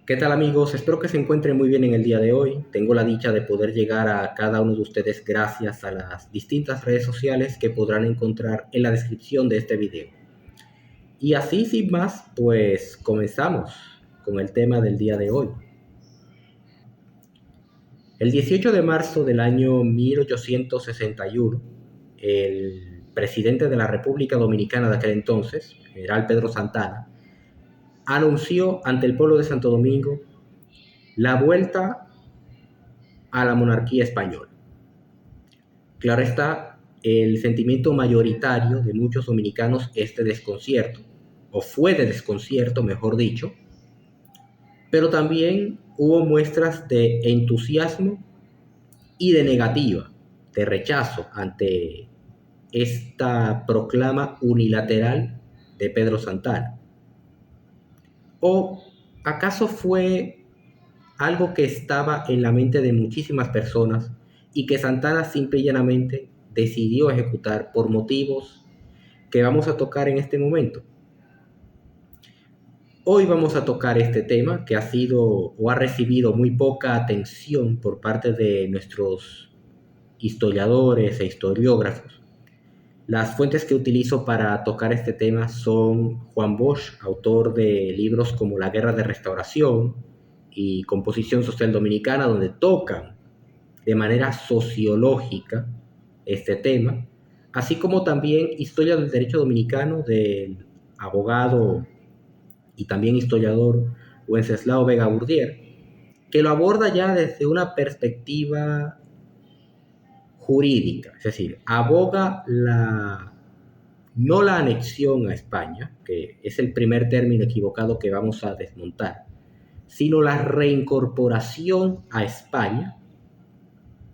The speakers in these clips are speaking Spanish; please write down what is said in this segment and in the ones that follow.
¿Qué tal amigos? Espero que se encuentren muy bien en el día de hoy. Tengo la dicha de poder llegar a cada uno de ustedes gracias a las distintas redes sociales que podrán encontrar en la descripción de este video. Y así sin más, pues comenzamos con el tema del día de hoy. El 18 de marzo del año 1861, el presidente de la República Dominicana de aquel entonces, general Pedro Santana, anunció ante el pueblo de Santo Domingo la vuelta a la monarquía española. Claro está, el sentimiento mayoritario de muchos dominicanos es de desconcierto, o fue de desconcierto, mejor dicho, pero también hubo muestras de entusiasmo y de negativa, de rechazo ante esta proclama unilateral de Pedro Santana. ¿O acaso fue algo que estaba en la mente de muchísimas personas y que Santana simple y llanamente decidió ejecutar por motivos que vamos a tocar en este momento? Hoy vamos a tocar este tema que ha sido o ha recibido muy poca atención por parte de nuestros historiadores e historiógrafos. Las fuentes que utilizo para tocar este tema son Juan Bosch, autor de libros como La Guerra de Restauración y Composición Social Dominicana, donde tocan de manera sociológica este tema, así como también Historia del Derecho Dominicano del abogado y también historiador Wenceslao Vega Burdier, que lo aborda ya desde una perspectiva jurídica, es decir, aboga no la anexión a España, que es el primer término equivocado que vamos a desmontar, sino la reincorporación a España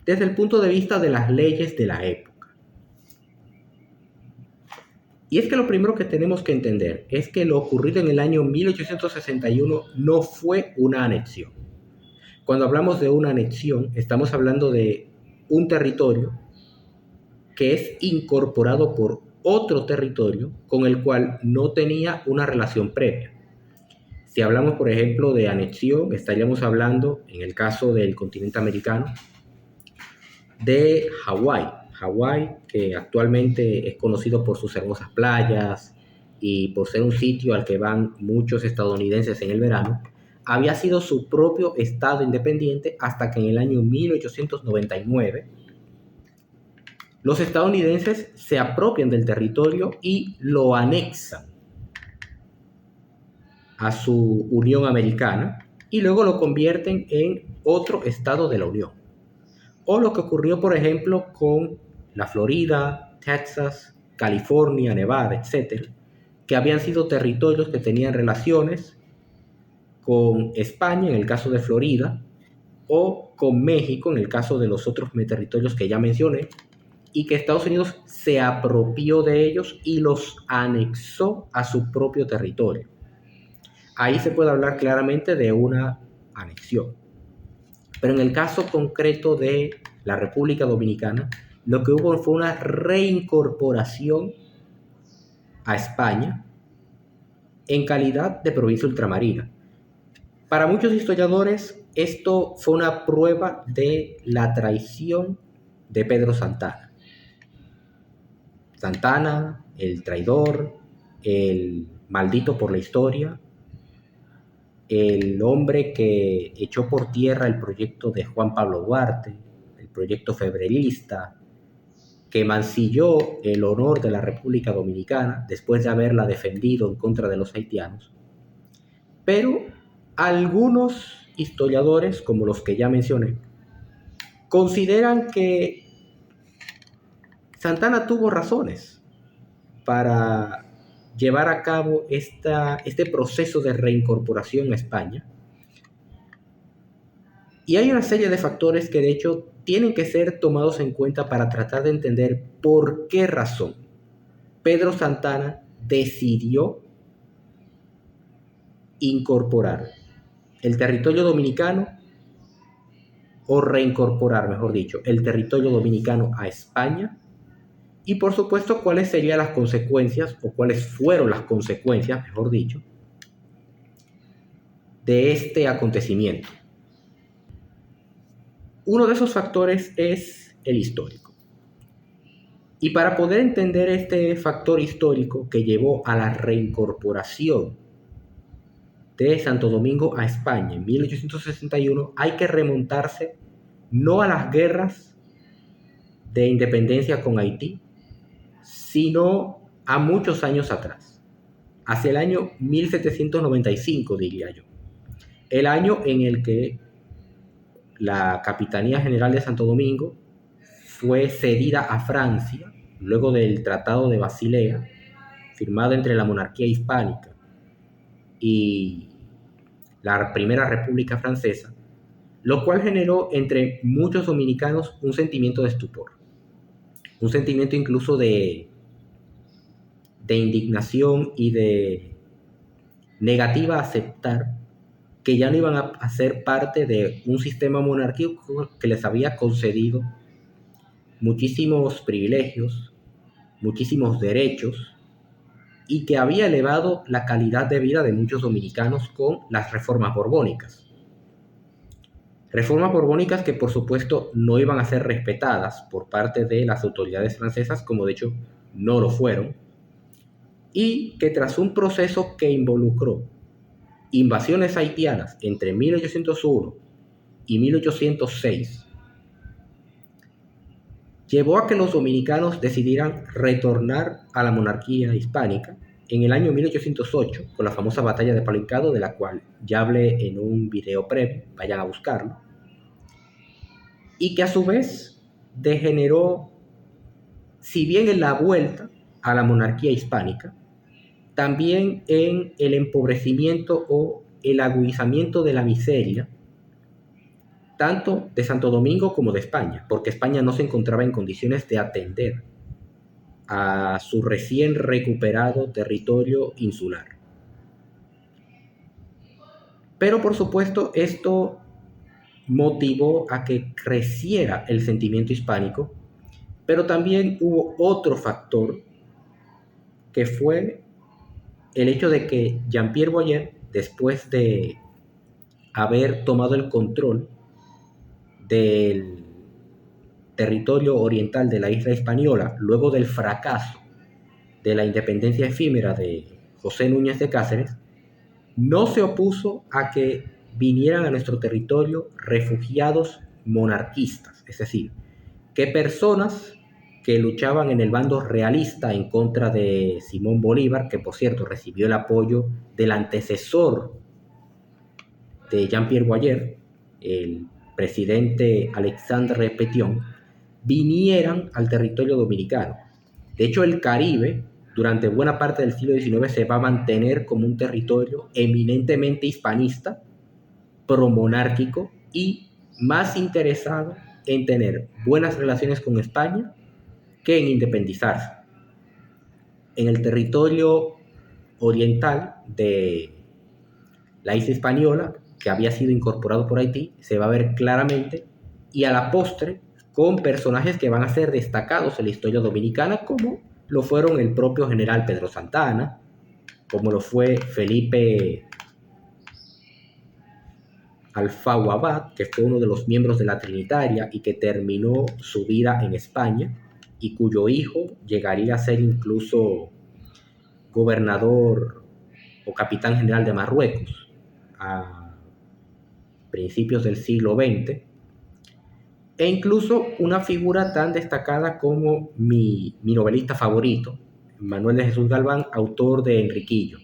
desde el punto de vista de las leyes de la época. Y es que lo primero que tenemos que entender es que lo ocurrido en el año 1861 no fue una anexión. Cuando hablamos de una anexión, estamos hablando de un territorio que es incorporado por otro territorio con el cual no tenía una relación previa. Si hablamos, por ejemplo, de anexión, estaríamos hablando, en el caso del continente americano, de Hawái. Hawái, que actualmente es conocido por sus hermosas playas y por ser un sitio al que van muchos estadounidenses en el verano, había sido su propio estado independiente hasta que en el año 1899 los estadounidenses se apropian del territorio y lo anexan a su Unión Americana y luego lo convierten en otro estado de la Unión. O lo que ocurrió, por ejemplo, con la Florida, Texas, California, Nevada, etcétera, que habían sido territorios que tenían relaciones con España en el caso de Florida o con México en el caso de los otros territorios que ya mencioné, y que Estados Unidos se apropió de ellos y los anexó a su propio territorio. Ahí se puede hablar claramente de una anexión. Pero en el caso concreto de la República Dominicana, lo que hubo fue una reincorporación a España en calidad de provincia ultramarina. Para muchos historiadores, esto fue una prueba de la traición de Pedro Santana. Santana, el traidor, el maldito por la historia, el hombre que echó por tierra el proyecto de Juan Pablo Duarte, el proyecto febrerista, que mancilló el honor de la República Dominicana después de haberla defendido en contra de los haitianos. Pero algunos historiadores, como los que ya mencioné, consideran que Santana tuvo razones para llevar a cabo este proceso de reincorporación a España. Y hay una serie de factores que de hecho tienen que ser tomados en cuenta para tratar de entender por qué razón Pedro Santana decidió incorporar el territorio dominicano, o reincorporar, mejor dicho, el territorio dominicano a España, y por supuesto cuáles serían las consecuencias, o cuáles fueron las consecuencias, mejor dicho, de este acontecimiento. Uno de esos factores es el histórico. Y para poder entender este factor histórico que llevó a la reincorporación de Santo Domingo a España en 1861, hay que remontarse no a las guerras de independencia con Haití, sino a muchos años atrás, hacia el año 1795, diría yo, el año en el que la Capitanía General de Santo Domingo fue cedida a Francia luego del Tratado de Basilea, firmado entre la monarquía hispánica y la Primera República Francesa, lo cual generó entre muchos dominicanos un sentimiento de estupor, un sentimiento incluso de indignación y de negativa a aceptar que ya no iban a ser parte de un sistema monárquico que les había concedido muchísimos privilegios, muchísimos derechos, y que había elevado la calidad de vida de muchos dominicanos con las reformas borbónicas. Reformas borbónicas que por supuesto no iban a ser respetadas por parte de las autoridades francesas, como de hecho no lo fueron, y que tras un proceso que involucró invasiones haitianas entre 1801 y 1806, llevó a que los dominicanos decidieran retornar a la monarquía hispánica en el año 1808, con la famosa batalla de Palo Hincado, de la cual ya hablé en un video previo, vayan a buscarlo, y que a su vez degeneró, si bien en la vuelta a la monarquía hispánica, también en el empobrecimiento o el agudizamiento de la miseria, tanto de Santo Domingo como de España, porque España no se encontraba en condiciones de atender a su recién recuperado territorio insular. Pero por supuesto esto motivó a que creciera el sentimiento hispánico, pero también hubo otro factor que fue el hecho de que Jean-Pierre Boyer, después de haber tomado el control del territorio oriental de la isla Hispaniola, luego del fracaso de la independencia efímera de José Núñez de Cáceres, no se opuso a que vinieran a nuestro territorio refugiados monarquistas, es decir, que personas que luchaban en el bando realista en contra de Simón Bolívar, que por cierto recibió el apoyo del antecesor de Jean-Pierre Boyer, el presidente Alexandre Pétion, vinieran al territorio dominicano. De hecho, el Caribe, durante buena parte del siglo XIX, se va a mantener como un territorio eminentemente hispanista, promonárquico y más interesado en tener buenas relaciones con España que en independizarse. En el territorio oriental de la isla Hispaniola, que había sido incorporado por Haití, se va a ver claramente, y a la postre con personajes que van a ser destacados en la historia dominicana, como lo fueron el propio general Pedro Santa Anna, como lo fue Felipe Alfau Abad, que fue uno de los miembros de la Trinitaria y que terminó su vida en España, y cuyo hijo llegaría a ser incluso gobernador o capitán general de Marruecos a principios del siglo XX, e incluso una figura tan destacada como mi novelista favorito, Manuel de Jesús Galván, autor de Enriquillo,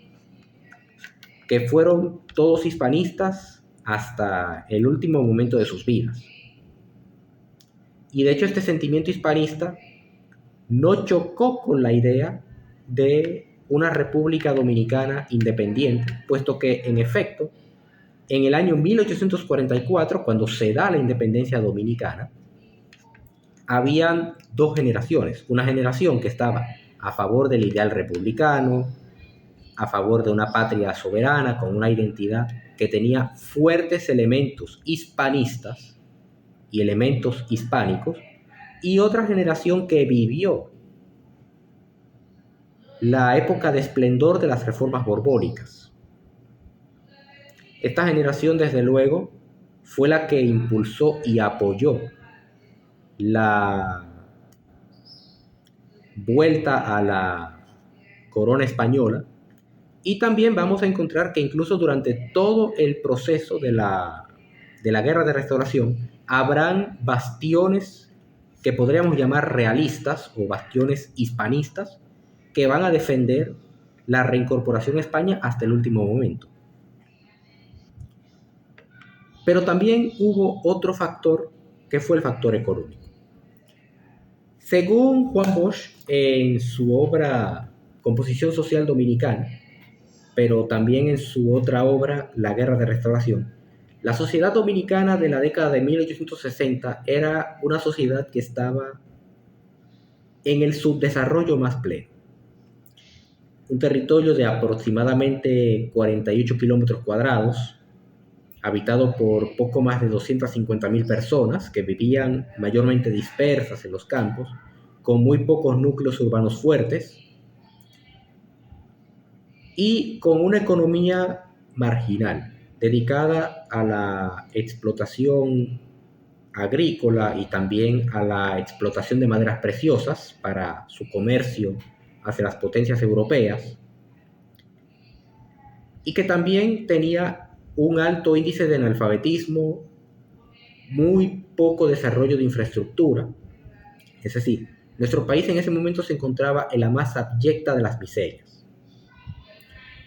que fueron todos hispanistas hasta el último momento de sus vidas. Y de hecho este sentimiento hispanista no chocó con la idea de una república dominicana independiente, puesto que en efecto, en el año 1844, cuando se da la independencia dominicana, habían dos generaciones. Una generación que estaba a favor del ideal republicano, a favor de una patria soberana con una identidad que tenía fuertes elementos hispanistas y elementos hispánicos, y otra generación que vivió la época de esplendor de las reformas borbónicas. Esta generación, desde luego, fue la que impulsó y apoyó la vuelta a la corona española, y también vamos a encontrar que incluso durante todo el proceso de la Guerra de Restauración habrán bastiones que podríamos llamar realistas o bastiones hispanistas que van a defender la reincorporación a España hasta el último momento. Pero también hubo otro factor que fue el factor económico. Según Juan Bosch, en su obra Composición Social Dominicana, pero también en su otra obra, La Guerra de Restauración, la sociedad dominicana de la década de 1860 era una sociedad que estaba en el subdesarrollo más pleno. Un territorio de aproximadamente 48 kilómetros cuadrados, habitado por poco más de 250.000 personas que vivían mayormente dispersas en los campos, con muy pocos núcleos urbanos fuertes y con una economía marginal, dedicada a la explotación agrícola y también a la explotación de maderas preciosas para su comercio hacia las potencias europeas, y que también tenía un alto índice de analfabetismo, muy poco desarrollo de infraestructura. Es decir, nuestro país en ese momento se encontraba en la más abyecta de las miserias.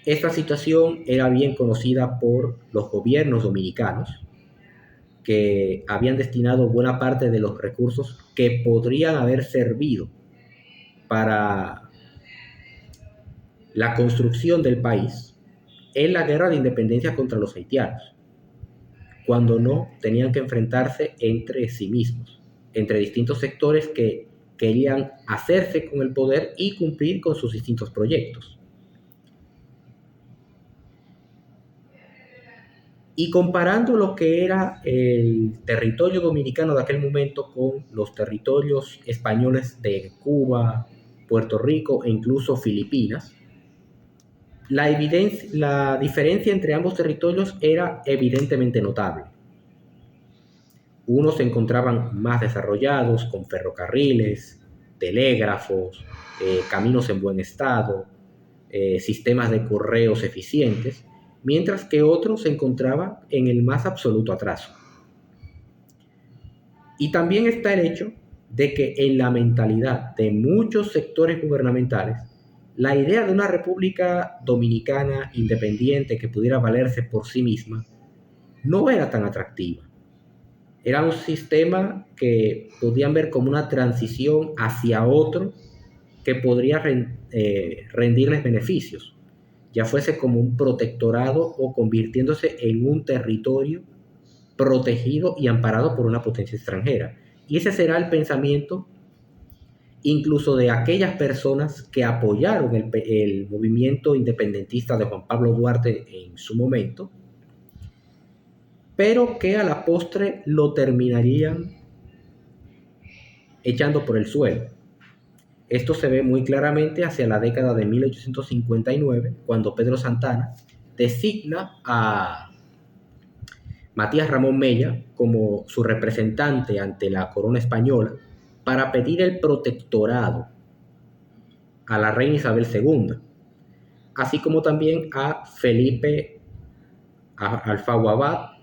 Esta situación era bien conocida por los gobiernos dominicanos, que habían destinado buena parte de los recursos que podrían haber servido para la construcción del país en la guerra de independencia contra los haitianos, cuando no tenían que enfrentarse entre sí mismos, entre distintos sectores que querían hacerse con el poder y cumplir con sus distintos proyectos. Y comparando lo que era el territorio dominicano de aquel momento con los territorios españoles de Cuba, Puerto Rico e incluso Filipinas, la diferencia entre ambos territorios era evidentemente notable. Unos se encontraban más desarrollados, con ferrocarriles, telégrafos, caminos en buen estado, sistemas de correos eficientes, mientras que otros se encontraban en el más absoluto atraso. Y también está el hecho de que en la mentalidad de muchos sectores gubernamentales, la idea de una república dominicana independiente que pudiera valerse por sí misma no era tan atractiva. Era un sistema que podían ver como una transición hacia otro que podría rendirles beneficios, ya fuese como un protectorado o convirtiéndose en un territorio protegido y amparado por una potencia extranjera. Y ese será el pensamiento incluso de aquellas personas que apoyaron el movimiento independentista de Juan Pablo Duarte en su momento, pero que a la postre lo terminarían echando por el suelo. Esto se ve muy claramente hacia la década de 1859, cuando Pedro Santana designa a Matías Ramón Mella como su representante ante la corona española para pedir el protectorado a la reina Isabel II, así como también a Felipe Alfaguabad,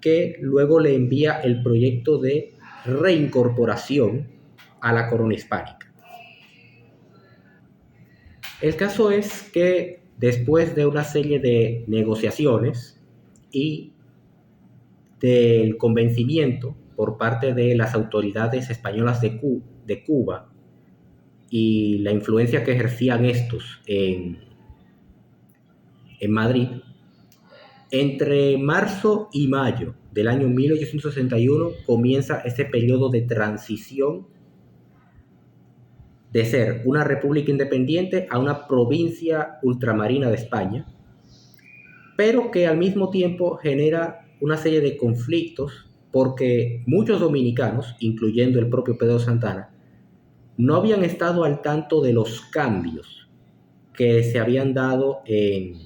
que luego le envía el proyecto de reincorporación a la corona hispánica. El caso es que después de una serie de negociaciones y del convencimiento por parte de las autoridades españolas de Cuba y la influencia que ejercían estos en Madrid, entre marzo y mayo del año 1861 comienza este periodo de transición de ser una república independiente a una provincia ultramarina de España, pero que al mismo tiempo genera una serie de conflictos porque muchos dominicanos, incluyendo el propio Pedro Santana, no habían estado al tanto de los cambios que se habían dado en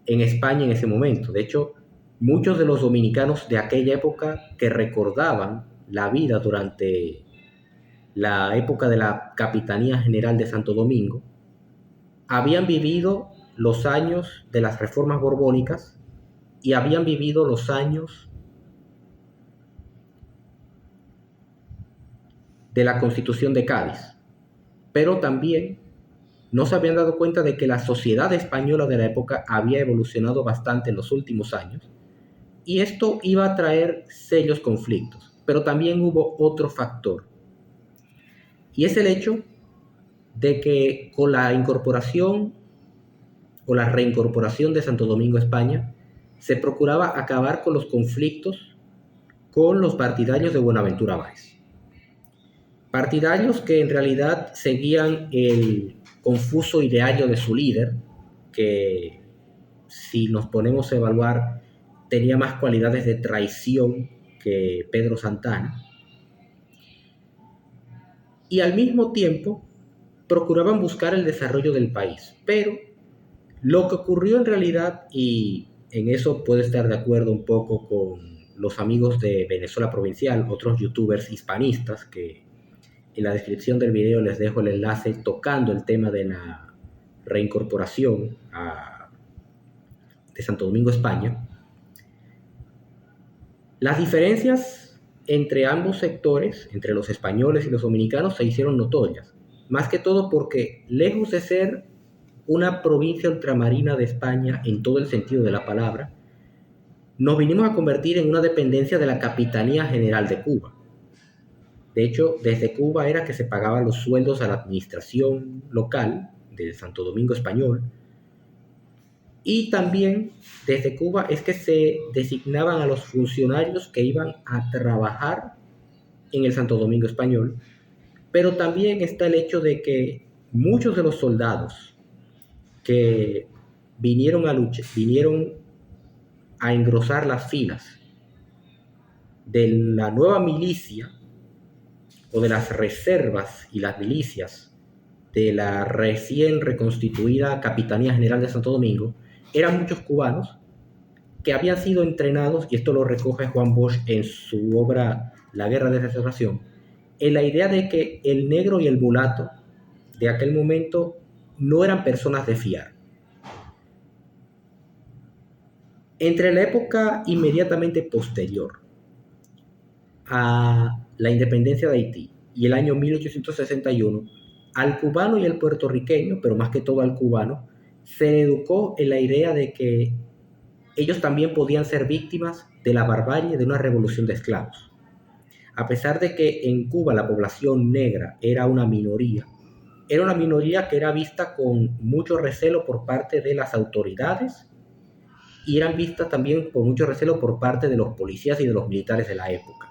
en España en ese momento. De hecho, muchos de los dominicanos de aquella época que recordaban la vida durante la época de la Capitanía General de Santo Domingo habían vivido los años de las reformas borbónicas y habían vivido los años de la Constitución de Cádiz, pero también no se habían dado cuenta de que la sociedad española de la época había evolucionado bastante en los últimos años y esto iba a traer serios conflictos. Pero también hubo otro factor, y es el hecho de que con la incorporación o la reincorporación de Santo Domingo a España, se procuraba acabar con los conflictos con los partidarios de Buenaventura Báez. Partidarios que en realidad seguían el confuso ideario de su líder, que si nos ponemos a evaluar tenía más cualidades de traición que Pedro Santana, y al mismo tiempo procuraban buscar el desarrollo del país. Pero lo que ocurrió en realidad, y en eso puedo estar de acuerdo un poco con los amigos de Venezuela Provincial, otros youtubers hispanistas, que en la descripción del video les dejo el enlace tocando el tema de la reincorporación de Santo Domingo, España. Las diferencias entre ambos sectores, entre los españoles y los dominicanos, se hicieron notorias, más que todo porque, lejos de ser una provincia ultramarina de España en todo el sentido de la palabra, nos vinimos a convertir en una dependencia de la Capitanía General de Cuba. De hecho, desde Cuba era que se pagaban los sueldos a la administración local de Santo Domingo Español, y también desde Cuba es que se designaban a los funcionarios que iban a trabajar en el Santo Domingo Español. Pero también está el hecho de que muchos de los soldados que vinieron a engrosar las filas de la nueva milicia o de las reservas y las milicias de la recién reconstituida Capitanía General de Santo Domingo eran muchos cubanos que habían sido entrenados, y esto lo recoge Juan Bosch en su obra La Guerra de Restauración, en la idea de que el negro y el mulato de aquel momento no eran personas de fiar. Entre la época inmediatamente posterior a la independencia de Haití y el año 1861, al cubano y al puertorriqueño, pero más que todo al cubano, se le educó en la idea de que ellos también podían ser víctimas de la barbarie de una revolución de esclavos. A pesar de que en Cuba la población negra era una minoría que era vista con mucho recelo por parte de las autoridades y eran vistas también con mucho recelo por parte de los policías y de los militares de la época.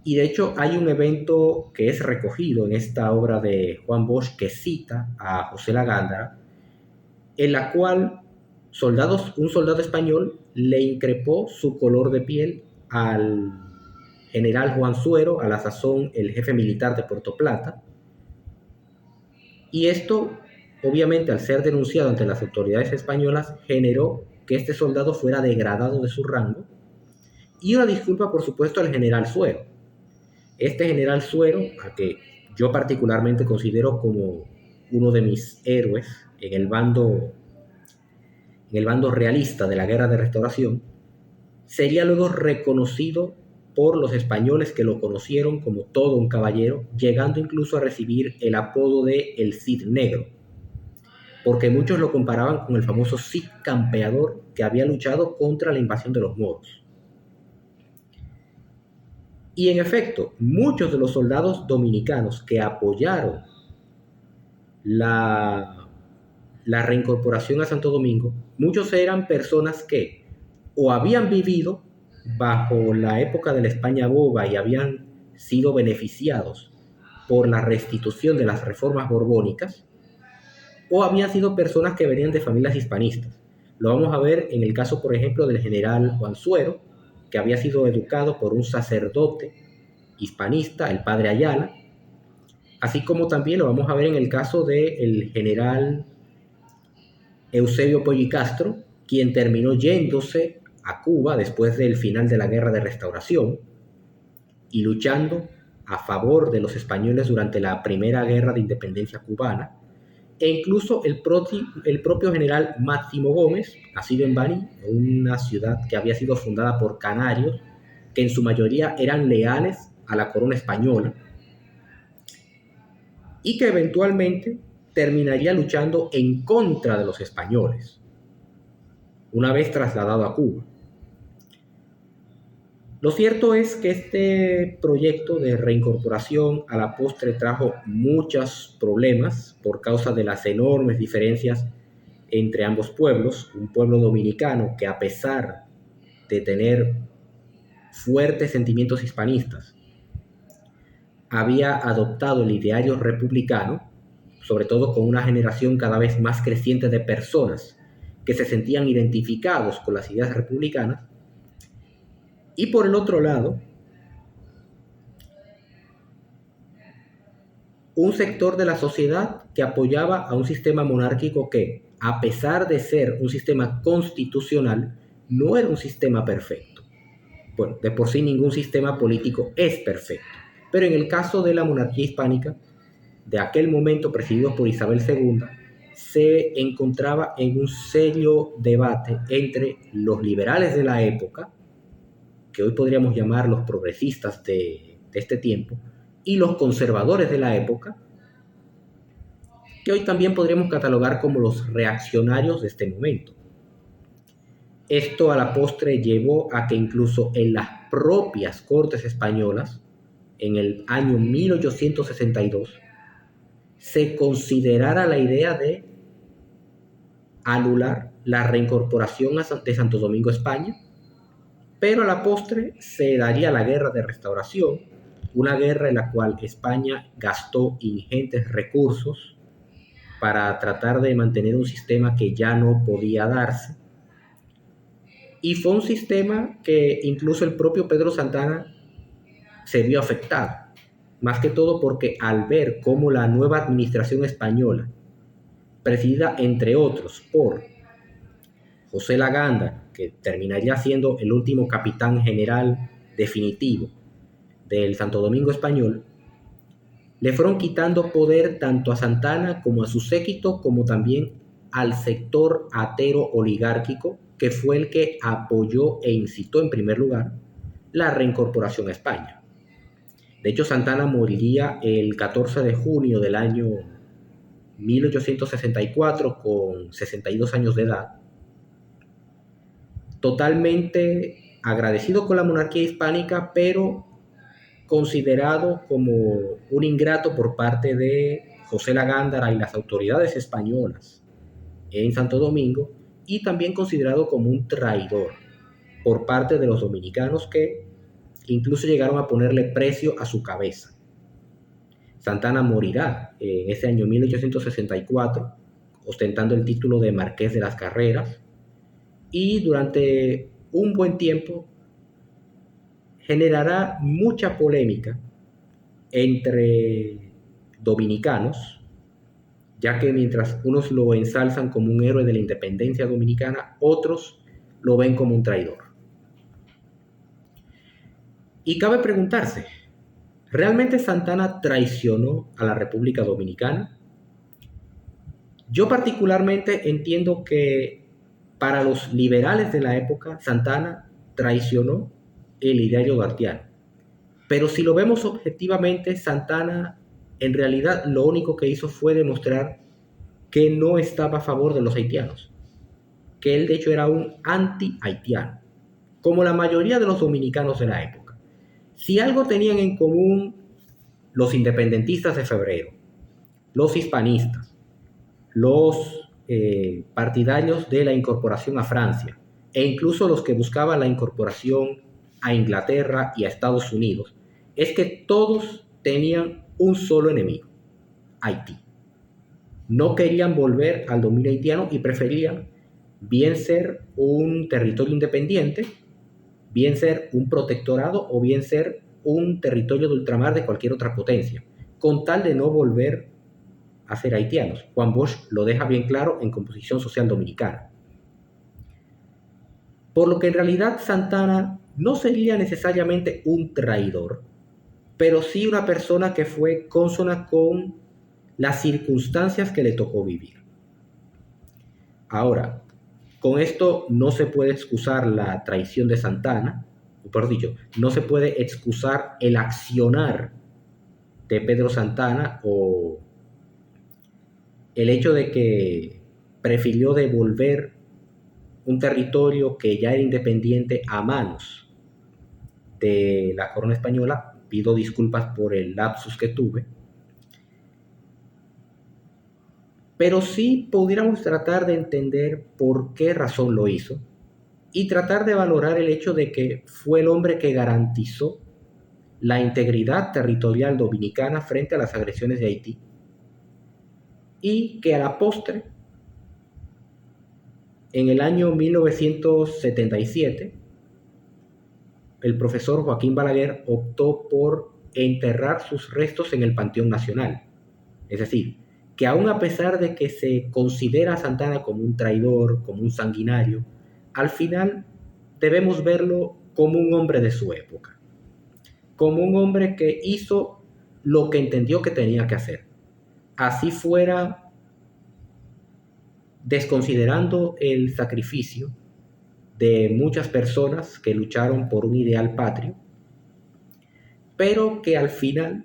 Y de hecho hay un evento que es recogido en esta obra de Juan Bosch que cita a José Lagándara, en la cual un soldado español le increpó su color de piel al general Juan Suero, a la sazón el jefe militar de Puerto Plata, y esto, obviamente, al ser denunciado ante las autoridades españolas, generó que este soldado fuera degradado de su rango, y una disculpa, por supuesto, al general Suero. Este general Suero, a que yo particularmente considero como uno de mis héroes en el bando realista de la Guerra de Restauración, sería luego reconocido por los españoles que lo conocieron como todo un caballero, llegando incluso a recibir el apodo de el Cid Negro, porque muchos lo comparaban con el famoso Cid Campeador que había luchado contra la invasión de los moros. Y en efecto, muchos de los soldados dominicanos que apoyaron la reincorporación a Santo Domingo, muchos eran personas que o habían vivido bajo la época de la España boba y habían sido beneficiados por la restitución de las reformas borbónicas, o habían sido personas que venían de familias hispanistas. Lo vamos a ver en el caso, por ejemplo, del general Juan Suero, que había sido educado por un sacerdote hispanista, el padre Ayala, así como también lo vamos a ver en el caso del general Eusebio Pollo Castro, quien terminó yéndose a Cuba después del final de la Guerra de Restauración y luchando a favor de los españoles durante la Primera Guerra de Independencia cubana, e incluso el propio general Máximo Gómez, nacido en Baní, una ciudad que había sido fundada por canarios, que en su mayoría eran leales a la corona española, y que eventualmente terminaría luchando en contra de los españoles, una vez trasladado a Cuba. Lo cierto es que este proyecto de reincorporación a la postre trajo muchos problemas por causa de las enormes diferencias entre ambos pueblos. Un pueblo dominicano que, a pesar de tener fuertes sentimientos hispanistas, había adoptado el ideario republicano, sobre todo con una generación cada vez más creciente de personas que se sentían identificados con las ideas republicanas. Y por el otro lado, un sector de la sociedad que apoyaba a un sistema monárquico que, a pesar de ser un sistema constitucional, no era un sistema perfecto. Bueno, de por sí ningún sistema político es perfecto, pero en el caso de la monarquía hispánica, de aquel momento presidido por Isabel II, se encontraba en un serio debate entre los liberales de la época, que hoy podríamos llamar los progresistas de este tiempo, y los conservadores de la época, que hoy también podríamos catalogar como los reaccionarios de este momento. Esto a la postre llevó a que incluso en las propias Cortes españolas, en el año 1862, se considerara la idea de anular la reincorporación de Santo Domingo a España, pero a la postre se daría la Guerra de Restauración, una guerra en la cual España gastó ingentes recursos para tratar de mantener un sistema que ya no podía darse. Y fue un sistema que incluso el propio Pedro Santana se vio afectado, más que todo porque al ver cómo la nueva administración española, presidida entre otros por José Laganda, que terminaría siendo el último capitán general definitivo del Santo Domingo español, le fueron quitando poder tanto a Santana como a su séquito, como también al sector atero oligárquico, que fue el que apoyó e incitó en primer lugar la reincorporación a España. De hecho, Santana moriría el 14 de junio del año 1864 con 62 años de edad, totalmente agradecido con la monarquía hispánica, pero considerado como un ingrato por parte de José Lagándara y las autoridades españolas en Santo Domingo, y también considerado como un traidor por parte de los dominicanos, que incluso llegaron a ponerle precio a su cabeza. Santana morirá en ese año 1864, ostentando el título de Marqués de las Carreras, y durante un buen tiempo generará mucha polémica entre dominicanos, ya que mientras unos lo ensalzan como un héroe de la independencia dominicana, otros lo ven como un traidor. Y cabe preguntarse, ¿realmente Santana traicionó a la República Dominicana? Yo particularmente entiendo que para los liberales de la época, Santana traicionó el ideario duartiano. Pero si lo vemos objetivamente, Santana en realidad lo único que hizo fue demostrar que no estaba a favor de los haitianos, que él de hecho era un anti-haitiano, como la mayoría de los dominicanos de la época. Si algo tenían en común los independentistas de febrero, los hispanistas, los partidarios de la incorporación a Francia, e incluso los que buscaban la incorporación a Inglaterra y a Estados Unidos, es que todos tenían un solo enemigo: Haití. No querían volver al dominio haitiano y preferían bien ser un territorio independiente, bien ser un protectorado o bien ser un territorio de ultramar de cualquier otra potencia, con tal de no volver a ser haitianos. Juan Bosch lo deja bien claro en Composición Social Dominicana. Por lo que en realidad Santana no sería necesariamente un traidor, pero sí una persona que fue consona con las circunstancias que le tocó vivir. Ahora, con esto no se puede excusar la traición de Santana, o por dicho, no se puede excusar el accionar de Pedro Santana o el hecho de que prefirió devolver un territorio que ya era independiente a manos de la corona española. Pido disculpas por el lapsus que tuve, pero sí pudiéramos tratar de entender por qué razón lo hizo y tratar de valorar el hecho de que fue el hombre que garantizó la integridad territorial dominicana frente a las agresiones de Haití y que a la postre, en el año 1977, el profesor Joaquín Balaguer optó por enterrar sus restos en el Panteón Nacional. Es decir, que aun a pesar de que se considera a Santana como un traidor, como un sanguinario, al final debemos verlo como un hombre de su época, como un hombre que hizo lo que entendió que tenía que hacer. Así fuera desconsiderando el sacrificio de muchas personas que lucharon por un ideal patrio, pero que al final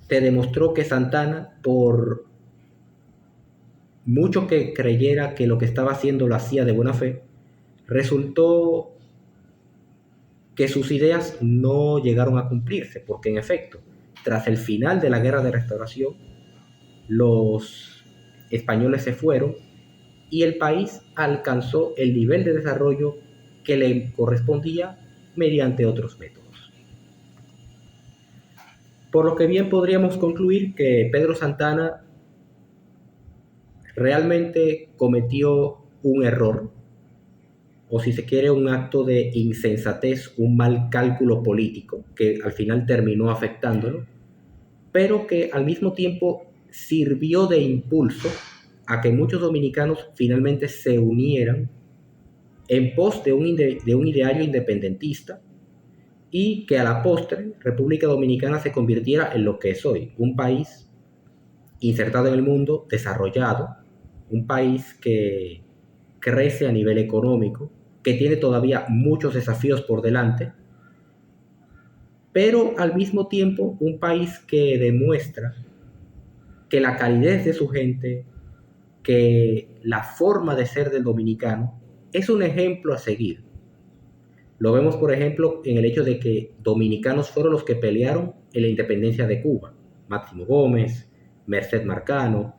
se demostró que Santana, por mucho que creyera que lo que estaba haciendo lo hacía de buena fe, resultó que sus ideas no llegaron a cumplirse, porque en efecto, tras el final de la Guerra de Restauración, los españoles se fueron y el país alcanzó el nivel de desarrollo que le correspondía mediante otros métodos. Por lo que bien podríamos concluir que Pedro Santana realmente cometió un error, o si se quiere un acto de insensatez, un mal cálculo político que al final terminó afectándolo, pero que al mismo tiempo sirvió de impulso a que muchos dominicanos finalmente se unieran en pos de un ideario independentista y que a la postre República Dominicana se convirtiera en lo que es hoy, un país insertado en el mundo, desarrollado, un país que crece a nivel económico, que tiene todavía muchos desafíos por delante, pero al mismo tiempo un país que demuestra que la calidez de su gente, que la forma de ser del dominicano es un ejemplo a seguir. Lo vemos, por ejemplo, en el hecho de que dominicanos fueron los que pelearon en la independencia de Cuba. Máximo Gómez, Merced Marcano,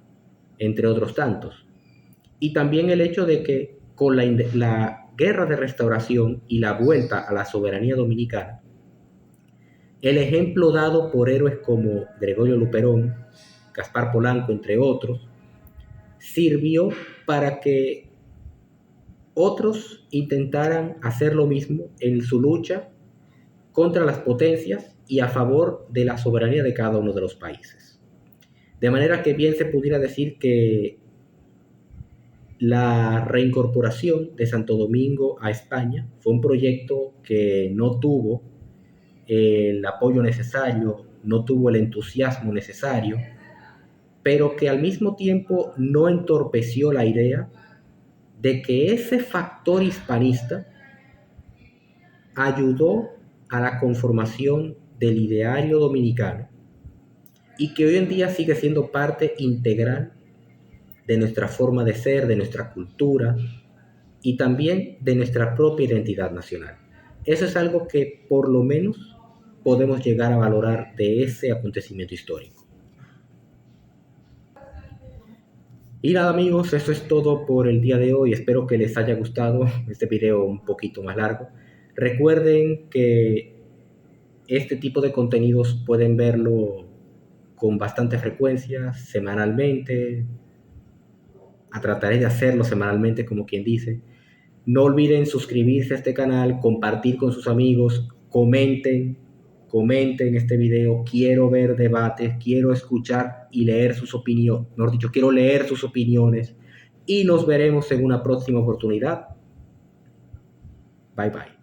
entre otros tantos. Y también el hecho de que con la guerra de restauración y la vuelta a la soberanía dominicana, el ejemplo dado por héroes como Gregorio Luperón, Gaspar Polanco, entre otros, sirvió para que otros intentaran hacer lo mismo en su lucha contra las potencias y a favor de la soberanía de cada uno de los países. De manera que bien se pudiera decir que la reincorporación de Santo Domingo a España fue un proyecto que no tuvo el apoyo necesario, no tuvo el entusiasmo necesario, pero que al mismo tiempo no entorpeció la idea de que ese factor hispanista ayudó a la conformación del ideario dominicano y que hoy en día sigue siendo parte integral de nuestra forma de ser, de nuestra cultura y también de nuestra propia identidad nacional. Eso es algo que por lo menos podemos llegar a valorar de ese acontecimiento histórico. Y nada amigos, eso es todo por el día de hoy. Espero que les haya gustado este video un poquito más largo. Recuerden que este tipo de contenidos pueden verlo con bastante frecuencia, semanalmente. Trataré de hacerlo semanalmente, como quien dice. No olviden suscribirse a este canal, compartir con sus amigos, comenten, comenten este video. Quiero ver debates, quiero escuchar y leer sus opiniones. Mejor dicho, quiero leer sus opiniones. Y nos veremos en una próxima oportunidad. Bye bye.